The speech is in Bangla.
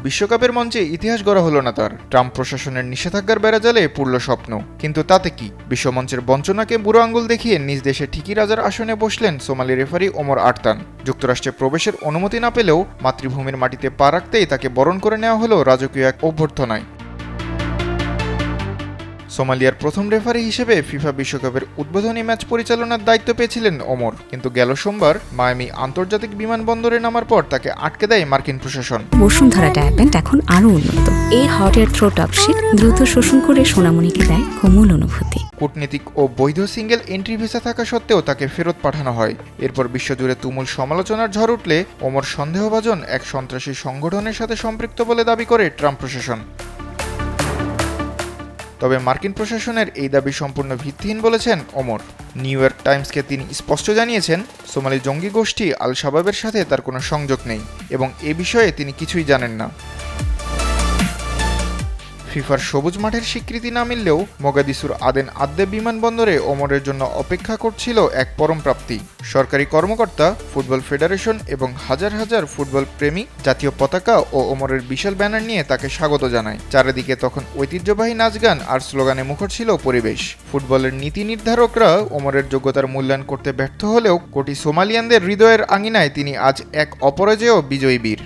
বিশ্বকাপের মঞ্চে ইতিহাস গড়া হলো না তার। ট্রাম্প প্রশাসনের নিষেধাজ্ঞার বেড়াজালে পুরল স্বপ্ন। কিন্তু তাতে কি, বিশ্বমঞ্চের বঞ্চনাকে বুড়ো আঙ্গুল দেখিয়ে নিজ দেশে ঠিকই রাজার আসনে বসলেন সোমালি রেফারি ওমর আরতান। যুক্তরাষ্ট্রে প্রবেশের অনুমতি না পেলেও মাতৃভূমির মাটিতে পা রাখতেই তাকে বরণ করে নেওয়া হলো রাজকীয় এক অভ্যর্থনায়। সোমালিয়ার প্রথম রেফারি হিসেবে ফিফা বিশ্বকাপের উদ্বোধনী ম্যাচ পরিচালনার দায়িত্ব পেয়েছিলেন ওমর, কিন্তু গেল সোমবার মায়ামি আন্তর্জাতিক বিমানবন্দরে নামার পর তাকে আটকে দেয় মার্কিন প্রশাসন। বসুন্ধরা ডায়াপেন্ট এখন আরো উন্নত। এই হট এয়ার থ্রো টপশিট দ্রুত শোষণ করে সোনামণিকে দেয় কোমল অনুভূতি। কূটনীতিক ও বৈধ সিঙ্গেল এন্ট্রি ভিসা থাকা সত্ত্বেও তাকে ফেরত পাঠানো হয়। এরপর বিশ্বজুড়ে তুমুল সমালোচনার ঝড় উঠলে ওমর সন্দেহভাজন এক সন্ত্রাসী সংগঠনের সাথে সম্পৃক্ত বলে দাবি করে ট্রাম্প প্রশাসন। তবে মার্কিন প্রশাসনের এই দাবি সম্পূর্ণ ভিত্তিহীন বলেছেন ওমর। নিউ ইয়র্ক টাইমসকে তিনি স্পষ্ট জানিয়েছেন, সোমালি জঙ্গি গোষ্ঠী আল শাবাবের সাথে তার কোনো সংযোগ নেই এবং এ বিষয়ে তিনি কিছুই জানেন না। ফিফার সবুজ মাঠের স্বীকৃতি না মিললেও মোগাদিসুর আদেন আদ্দে বিমানবন্দরে ওমরের জন্য অপেক্ষা করছিল এক পরম প্রাপ্তি। সরকারি কর্মকর্তা, ফুটবল ফেডারেশন এবং হাজার হাজার ফুটবল প্রেমী জাতীয় পতাকা ও ওমরের বিশাল ব্যানার নিয়ে তাকে স্বাগত জানায়। চারিদিকে তখন ঐতিহ্যবাহী নাচ গান আর স্লোগানে মুখর ছিল পরিবেশ। ফুটবলের নীতি নির্ধারকরা ওমরের যোগ্যতার মূল্যায়ন করতে ব্যর্থ হলেও কোটি সোমালিয়ানদের হৃদয়ের আঙিনায় তিনি আজ এক অপরাজেয় বিজয়ী বীর।